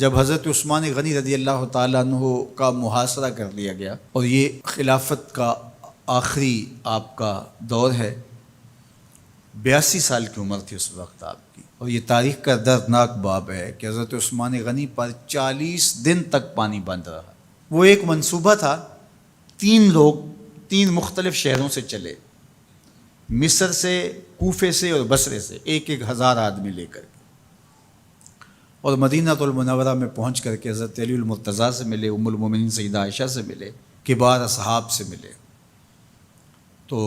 جب حضرت عثمان غنی رضی اللہ تعالیٰ عنہ کا محاصرہ کر لیا گیا اور یہ خلافت کا آخری آپ کا دور ہے، 82 سال کی عمر تھی اس وقت آپ کی، اور یہ تاریخ کا دردناک باب ہے کہ حضرت عثمان غنی پر 40 دن تک پانی بند رہا۔ وہ ایک منصوبہ تھا، 3 لوگ 3 مختلف شہروں سے چلے، مصر سے، کوفے سے اور بصرے سے، 1,000 آدمی لے کر کے، اور مدینہ المنورہ میں پہنچ کر کے حضرت علی المرتضیٰ سے ملے، ام المومنین سیدہ عائشہ سے ملے، کبار اصحاب سے ملے۔ تو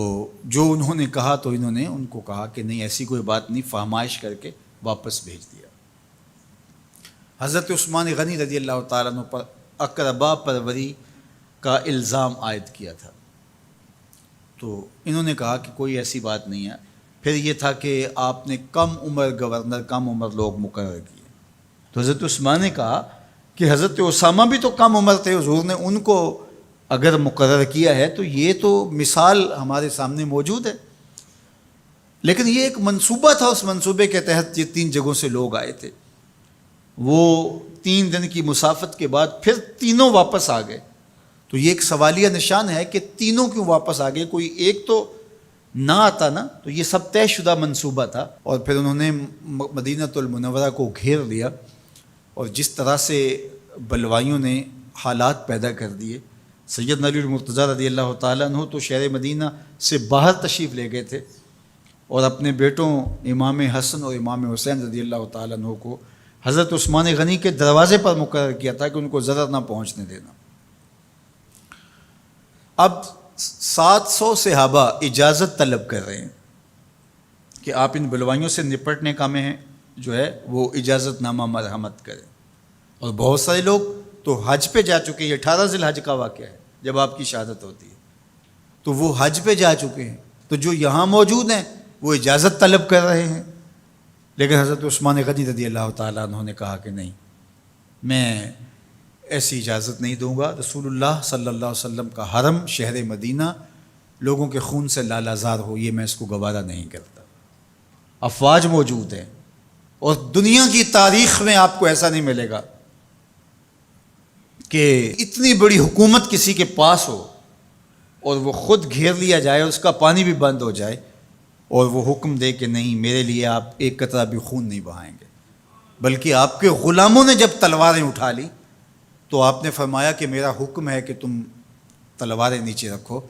جو انہوں نے کہا تو انہوں نے ان کو کہا کہ نہیں، ایسی کوئی بات نہیں، فہمائش کر کے واپس بھیج دیا۔ حضرت عثمان غنی رضی اللہ تعالیٰ عنہ پر اقربا پروری کا الزام عائد کیا تھا، تو انہوں نے کہا کہ کوئی ایسی بات نہیں ہے۔ پھر یہ تھا کہ آپ نے کم عمر گورنر، کم عمر لوگ مقرر کیے، تو حضرت عثمان نے کہا کہ حضرت اسامہ بھی تو کم عمر تھے، حضور نے ان کو اگر مقرر کیا ہے تو یہ تو مثال ہمارے سامنے موجود ہے، لیکن یہ ایک منصوبہ تھا، اس منصوبے کے تحت یہ 3 جگہوں سے لوگ آئے تھے۔ وہ 3 دن کی مسافت کے بعد پھر تینوں واپس آ گئے، تو یہ ایک سوالیہ نشان ہے کہ تینوں کیوں واپس آ گئے، کوئی ایک تو نہ آتا نا، تو یہ سب طے شدہ منصوبہ تھا۔ اور پھر انہوں نے مدینہ المنورہ کو گھیر لیا، اور جس طرح سے بلوائیوں نے حالات پیدا کر دیے، سیدنا علی المرتضیٰ رضی اللہ تعالیٰ عنہ تو شہر مدینہ سے باہر تشریف لے گئے تھے، اور اپنے بیٹوں امام حسن اور امام حسین رضی اللہ تعالیٰ عنہ کو حضرت عثمان غنی کے دروازے پر مقرر کیا تھا کہ ان کو ضرر نہ پہنچنے دینا۔ اب 700 صحابہ اجازت طلب کر رہے ہیں کہ آپ ان بلوائیوں سے نپٹنے کا میں جو ہے وہ اجازت نامہ مرحمت کریں، اور بہت سارے لوگ تو حج پہ جا چکے ہیں۔ 18 ذی الحج کا واقعہ ہے جب آپ کی شہادت ہوتی ہے، تو وہ حج پہ جا چکے ہیں، تو جو یہاں موجود ہیں وہ اجازت طلب کر رہے ہیں، لیکن حضرت عثمان غنی رضی اللہ تعالیٰ عنہ نے کہا کہ نہیں، میں ایسی اجازت نہیں دوں گا۔ رسول اللہ صلی اللہ علیہ وسلم کا حرم شہر مدینہ لوگوں کے خون سے لالازار ہو، یہ میں اس کو گوارا نہیں کرتا۔ افواج موجود ہیں، اور دنیا کی تاریخ میں آپ کو ایسا نہیں ملے گا کہ اتنی بڑی حکومت کسی کے پاس ہو اور وہ خود گھیر لیا جائے، اس کا پانی بھی بند ہو جائے، اور وہ حکم دے کہ نہیں، میرے لیے آپ ایک قطرہ بھی خون نہیں بہائیں گے۔ بلکہ آپ کے غلاموں نے جب تلواریں اٹھا لی تو آپ نے فرمایا کہ میرا حکم ہے کہ تم تلواریں نیچے رکھو،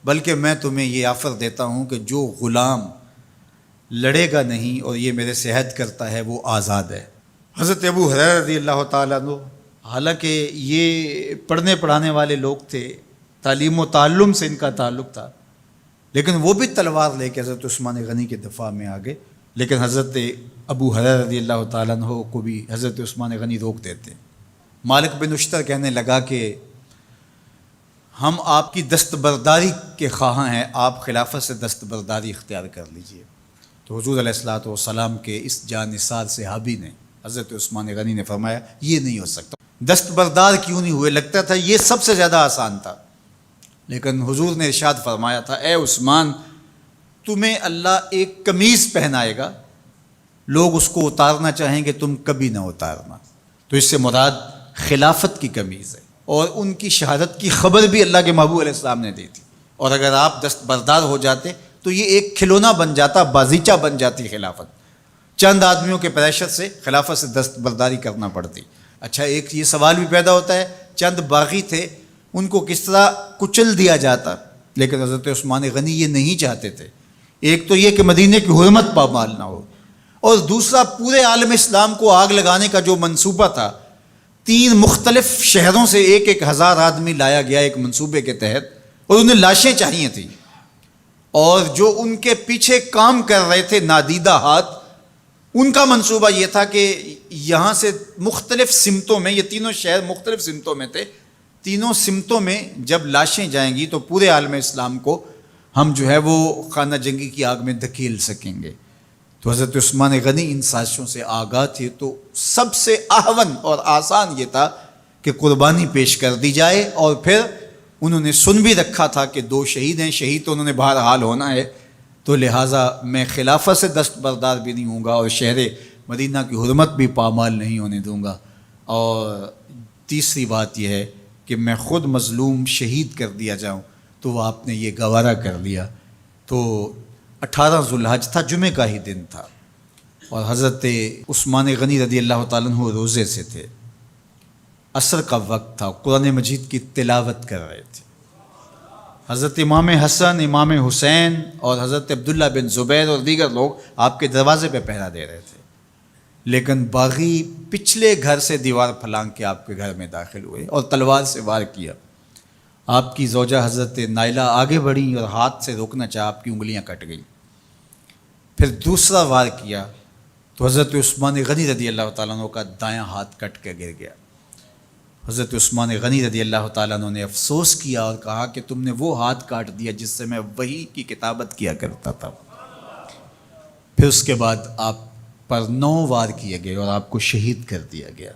بلکہ میں تمہیں یہ آفر دیتا ہوں کہ جو غلام لڑے گا نہیں اور یہ میرے سے عہد کرتا ہے وہ آزاد ہے۔ حضرت ابو ہریرہ رضی اللہ تعالیٰ عنہ، حالانکہ یہ پڑھنے پڑھانے والے لوگ تھے، تعلیم و تعلم سے ان کا تعلق تھا، لیکن وہ بھی تلوار لے کے حضرت عثمان غنی کے دفاع میں آ گئے، لیکن حضرت ابو ہریرہ رضی اللہ تعالیٰ عنہ کو بھی حضرت عثمان غنی روک دیتے۔ مالک بن اشتر کہنے لگا کہ ہم آپ کی دستبرداری کے خواہاں ہیں، آپ خلافت سے دستبرداری اختیار کر لیجئے۔ تو حضور علیہ الصلوۃ والسلام کے اس جانثار صحابی نے، حضرت عثمان غنی نے فرمایا یہ نہیں ہو سکتا۔ دستبردار کیوں نہیں ہوئے؟ لگتا تھا یہ سب سے زیادہ آسان تھا، لیکن حضور نے ارشاد فرمایا تھا، اے عثمان، تمہیں اللہ ایک قمیض پہنائے گا، لوگ اس کو اتارنا چاہیں گے، تم کبھی نہ اتارنا۔ تو اس سے مراد خلافت کی قمیض ہے، اور ان کی شہادت کی خبر بھی اللہ کے محبوب علیہ السلام نے دی تھی، اور اگر آپ دستبردار ہو جاتے تو یہ ایک کھلونا بن جاتا، بازیچہ بن جاتی خلافت۔ چند آدمیوں کے پریشر سے خلافت سے دستبرداری کرنا پڑتی۔ اچھا، ایک یہ سوال بھی پیدا ہوتا ہے، چند باغی تھے، ان کو کس طرح کچل دیا جاتا؟ لیکن حضرت عثمان غنی یہ نہیں چاہتے تھے۔ ایک تو یہ کہ مدینے کی حرمت پامال نہ ہو، اور دوسرا پورے عالم اسلام کو آگ لگانے کا جو منصوبہ تھا، 3 مختلف شہروں سے 1,000 آدمی لایا گیا ایک منصوبے کے تحت، اور انہیں لاشیں چاہیے تھیں، اور جو ان کے پیچھے کام کر رہے تھے نادیدہ ہاتھ، ان کا منصوبہ یہ تھا کہ یہاں سے مختلف سمتوں میں، یہ تینوں شہر مختلف سمتوں میں تھے، تینوں سمتوں میں جب لاشیں جائیں گی تو پورے عالم اسلام کو ہم جو ہے وہ خانہ جنگی کی آگ میں دھکیل سکیں گے۔ تو حضرت عثمان غنی ان سازشوں سے آگاہ تھے، تو سب سے اہون اور آسان یہ تھا کہ قربانی پیش کر دی جائے، اور پھر انہوں نے سن بھی رکھا تھا کہ 2 شہید ہیں، شہید تو انہوں نے بہرحال ہونا ہے، تو لہٰذا میں خلافت سے دستبردار بھی نہیں ہوں گا، اور شہر مدینہ کی حرمت بھی پامال نہیں ہونے دوں گا۔ اور تیسری بات یہ ہے کہ میں خود مظلوم شہید کر دیا جاؤں، تو آپ نے یہ گوارا کر لیا۔ تو 18 ذوالحج تھا، جمعہ کا ہی دن تھا، اور حضرت عثمان غنی رضی اللہ تعالیٰ عنہ روزے سے تھے، عصر کا وقت تھا، قرآن مجید کی تلاوت کر رہے تھے۔ حضرت امام حسن، امام حسین اور حضرت عبداللہ بن زبیر اور دیگر لوگ آپ کے دروازے پہ پہرا دے رہے تھے، لیکن باغی پچھلے گھر سے دیوار پھلانگ کے آپ کے گھر میں داخل ہوئے اور تلوار سے وار کیا۔ آپ کی زوجہ حضرت نائلہ آگے بڑھیں اور ہاتھ سے روکنا چاہا، آپ کی انگلیاں کٹ گئیں۔ پھر دوسرا وار کیا تو حضرت عثمان غنی رضی اللہ تعالیٰ عنہ کا دایاں ہاتھ کٹ کے گر گیا۔ حضرت عثمان غنی رضی اللہ تعالیٰ عنہ نے افسوس کیا اور کہا کہ تم نے وہ ہاتھ کاٹ دیا جس سے میں وحی کی کتابت کیا کرتا تھا۔ پھر اس کے بعد آپ پر 9 وار کیے گئے اور آپ کو شہید کر دیا گیا،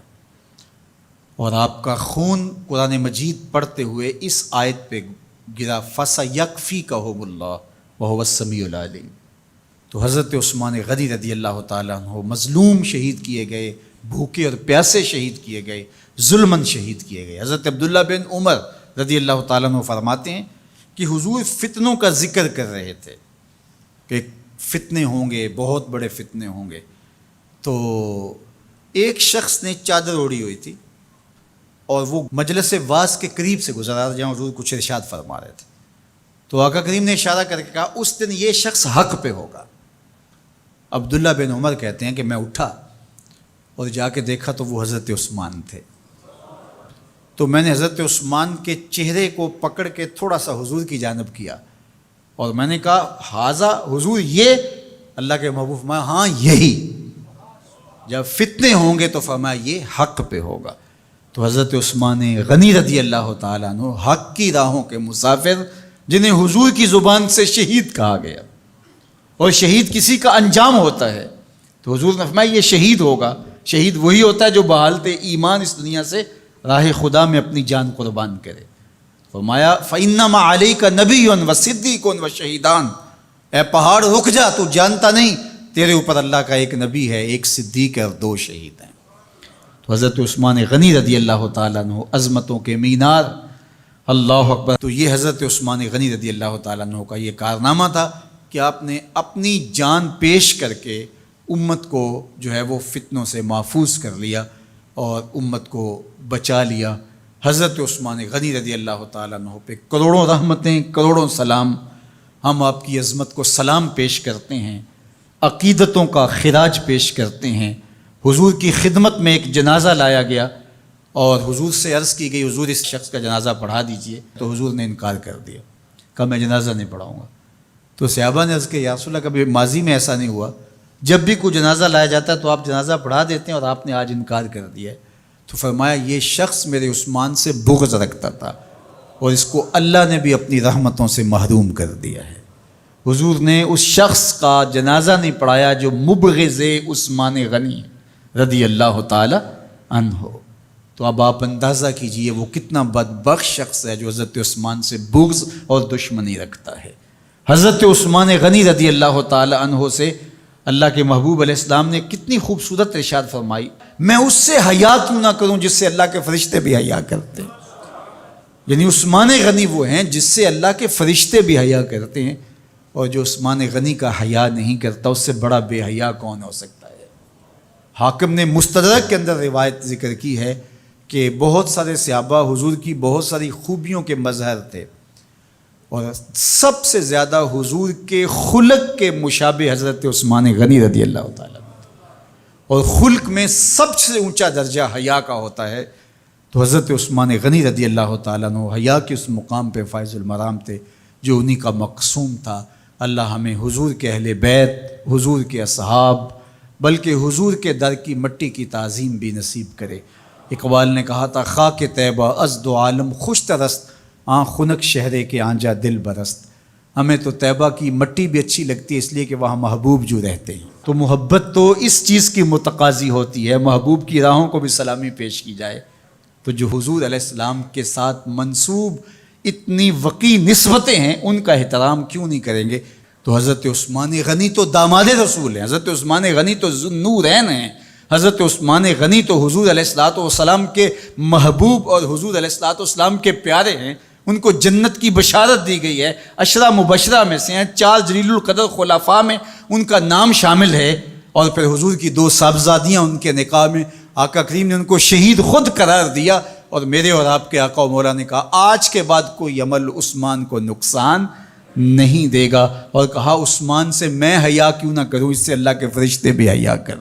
اور آپ کا خون قرآن مجید پڑھتے ہوئے اس آیت پہ گرا، فَسَيَكْفِيكَهُمُ اللَّهُ وَهُوَ السَّمِيعُ الْعَلِيمُ۔ تو حضرت عثمان غنی رضی اللہ تعالیٰ عنہ مظلوم شہید کیے گئے، بھوکے اور پیاسے شہید کیے گئے، ظلماً شہید کیے گئے۔ حضرت عبداللہ بن عمر رضی اللہ تعالیٰ عنہ فرماتے ہیں کہ حضور فتنوں کا ذکر کر رہے تھے کہ فتنے ہوں گے، بہت بڑے فتنے ہوں گے۔ تو ایک شخص نے چادر اوڑھی ہوئی تھی اور وہ مجلس واعظ کے قریب سے گزرا جہاں حضور کچھ ارشاد فرما رہے تھے، تو آقا کریم نے اشارہ کر کے کہا اس دن یہ شخص حق پہ ہوگا۔ عبداللہ بن عمر کہتے ہیں کہ میں اٹھا اور جا کے دیکھا تو وہ حضرت عثمان تھے۔ تو میں نے حضرت عثمان کے چہرے کو پکڑ کے تھوڑا سا حضور کی جانب کیا اور میں نے کہا حاضہ حضور، یہ اللہ کے محبوب فرمایا ہاں یہی، جب فتنے ہوں گے تو فرمایا یہ حق پہ ہوگا۔ تو حضرت عثمان غنی رضی اللہ تعالیٰ عنہ حق کی راہوں کے مسافر، جنہیں حضور کی زبان سے شہید کہا گیا، اور شہید کسی کا انجام ہوتا ہے، تو حضور نے فرمایا یہ شہید ہوگا۔ شہید وہی ہوتا ہے جو بحالت ایمان اس دنیا سے راہ خدا میں اپنی جان قربان کرے۔ فرمایا فَإِنَّمَا عَلَيْكَ نَبِيٌّ وَصِدِّيقٌ وَشَهِيدَانِ، اے پہاڑ رک جا، تو جانتا نہیں تیرے اوپر اللہ کا ایک نبی ہے، ایک صدیق ہے اور 2 شہید ہیں۔ تو حضرت عثمان غنی رضی اللہ تعالیٰ عنہ عظمتوں کے مینار، اللہ اکبر۔ تو یہ حضرت عثمان غنی رضی اللہ تعالیٰ عنہ کا یہ کارنامہ تھا کہ آپ نے اپنی جان پیش کر کے امت کو جو ہے وہ فتنوں سے محفوظ کر لیا اور امت کو بچا لیا۔ حضرت عثمان غنی رضی اللہ تعالیٰ عنہ پہ کروڑوں رحمتیں، کروڑوں سلام۔ ہم آپ کی عظمت کو سلام پیش کرتے ہیں، عقیدتوں کا خراج پیش کرتے ہیں۔ حضور کی خدمت میں ایک جنازہ لایا گیا اور حضور سے عرض کی گئی حضور اس شخص کا جنازہ پڑھا دیجئے، تو حضور نے انکار کر دیا، کہا میں جنازہ نہیں پڑھاؤں گا۔ تو صحابہ نے عرض کیا یا رسول اللہ، کبھی ماضی میں ایسا نہیں ہوا، جب بھی کوئی جنازہ لایا جاتا ہے تو آپ جنازہ پڑھا دیتے ہیں اور آپ نے آج انکار کر دیا ہے؟ تو فرمایا یہ شخص میرے عثمان سے بغض رکھتا تھا اور اس کو اللہ نے بھی اپنی رحمتوں سے محروم کر دیا ہے۔ حضور نے اس شخص کا جنازہ نہیں پڑھایا جو مبغض عثمان غنی رضی اللہ تعالی عنہ۔ تو اب آپ اندازہ کیجئے وہ کتنا بدبخت شخص ہے جو حضرت عثمان سے بغض اور دشمنی رکھتا ہے۔ حضرت عثمان غنی رضی اللہ تعالی عنہ سے اللہ کے محبوب علیہ السلام نے کتنی خوبصورت ارشاد فرمائی، میں اس سے حیا کیوں نہ کروں جس سے اللہ کے فرشتے بھی حیا کرتے ہیں۔ یعنی عثمان غنی وہ ہیں جس سے اللہ کے فرشتے بھی حیا کرتے ہیں، اور جو عثمان غنی کا حیا نہیں کرتا اس سے بڑا بے حیا کون ہو سکتا ہے۔ حاکم نے مستدرک کے اندر روایت ذکر کی ہے کہ بہت سارے صحابہ حضور کی بہت ساری خوبیوں کے مظہر تھے، اور سب سے زیادہ حضور کے خلق کے مشابہ حضرت عثمان غنی رضی اللہ تعالیٰ، اور خلق میں سب سے اونچا درجہ حیا کا ہوتا ہے۔ تو حضرت عثمان غنی رضی اللہ تعالیٰ عنہ حیا کے اس مقام پہ فائز المرام تھے جو انہی کا مقصوم تھا۔ اللہ ہمیں حضور کے اہل بیت، حضور کے اصحاب، بلکہ حضور کے در کی مٹی کی تعظیم بھی نصیب کرے۔ اقبال نے کہا تھا خاک طیبہ از دو عالم خوش ترست، آن خنک شہرے کے آنجا دل برست۔ ہمیں تو طیبہ کی مٹی بھی اچھی لگتی ہے اس لیے کہ وہاں محبوب جو رہتے ہیں۔ تو محبت تو اس چیز کی متقاضی ہوتی ہے، محبوب کی راہوں کو بھی سلامی پیش کی جائے۔ تو جو حضور علیہ السلام کے ساتھ منسوب اتنی وقی نسبتیں ہیں ان کا احترام کیوں نہیں کریں گے؟ تو حضرت عثمان غنی تو داماد رسول ہیں، حضرت عثمان غنی تو ذو النورین ہیں، حضرت عثمان غنی تو حضور علیہ الصلوۃ والسلام کے محبوب اور حضور علیہ الصلوۃ والسلام کے پیارے ہیں، ان کو جنت کی بشارت دی گئی ہے، عشرہ مبشرہ میں سے ہیں، 4 جلیل القدر خلفاء میں ان کا نام شامل ہے، اور پھر حضور کی 2 صاحبزادیاں ان کے نکاح میں آقا کریم نے ان کو شہید خود قرار دیا، اور میرے اور آپ کے آقا و مولا نے کہا آج کے بعد کوئی عمل عثمان کو نقصان نہیں دے گا، اور کہا عثمان سے میں حیا کیوں نہ کروں، اس سے اللہ کے فرشتے بھی حیا کر